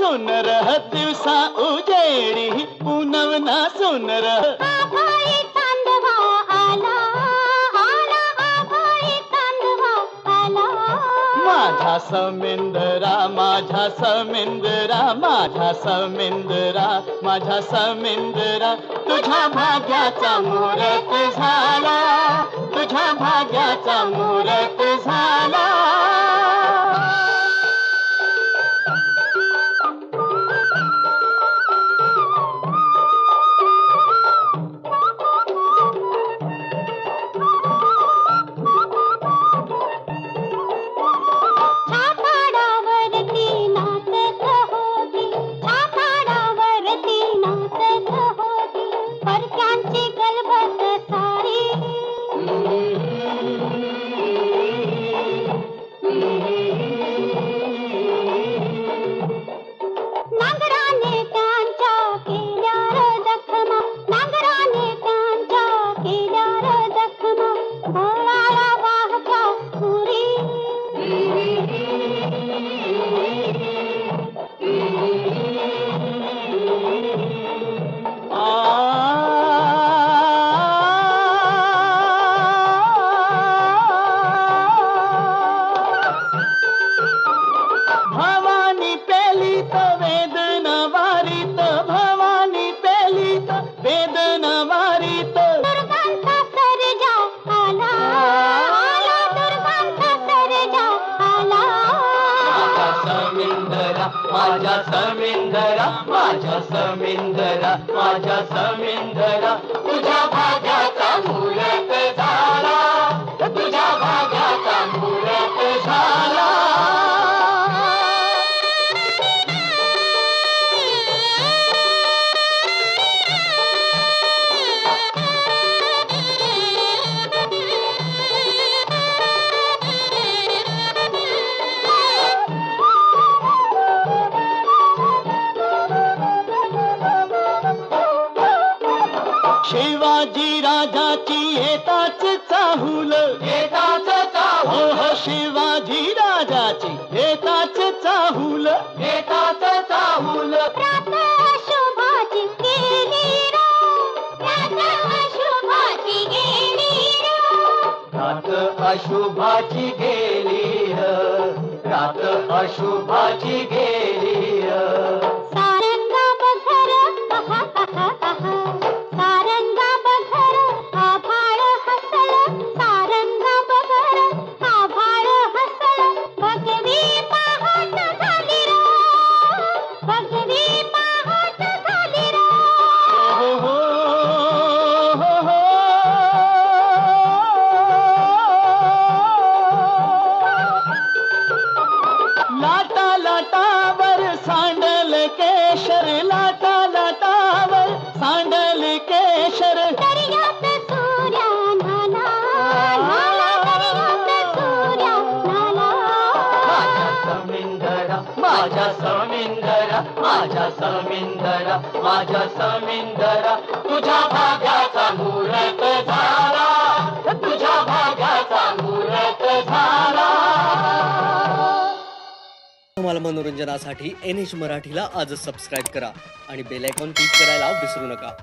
सुनर दिवसा उजेडी पुनवना सुनर आभाळी चांदवा आला आला आभाळी चांदवा आला माझा समिंदरा माझा समिंदरा माझा समिंदरा माझा समिंदरा तुझ्या भाग्याचा मुहूर्त झाला तुझ्या भाग्याचा मुहूर्त झाला भवानी पेलीत वेदना वारीत भवानी पेलीत वेदना वारीत दुर्गांचा सर्जा आला आला दुर्गांचा सर्जा आला माझा समिंदरा माझा समिंदरा माझा समिंदरा माझा समिंदरा तुझ्या भाग्याचा मुहूर्त झाला तुझ्या भाग्याचा मुहूर्त झाला शिवाजी राजाची येताच चाहूल येताच चाहूल हो शिवाजी राजाची येताच चाहूल येताच चाहूल रात अशुभाची गेली रात अशुभाची गेली रात अशुभाची गेली रात अशुभाची गेली सारंगा बघर आहा आहा आहा सारंगा बघर आभाळ हसल सारंगा बघर आभाळ हसल भगवी पहाट झाली रा भगवी पहाट झाली रा हो हो हो हो लाटा लाटावर सांडल केशर लाटा लाटावर सांडल केशर दर्यात सूर्या नाला नाला दर्यात सूर्या नाला माझा समिंदरा माझा समिंदरा माझा समिंदरा माझा समिंदरा तुझ्या भाग्याचा मुहूर्त झाला तुझ्या भाग्याचा मुहूर्त झाला तुम्हाला मनोरंजनासाठी NH मराठीला आजच सबस्क्राईब करा आणि बेल आयकॉन क्लिक करायला विसरू नका.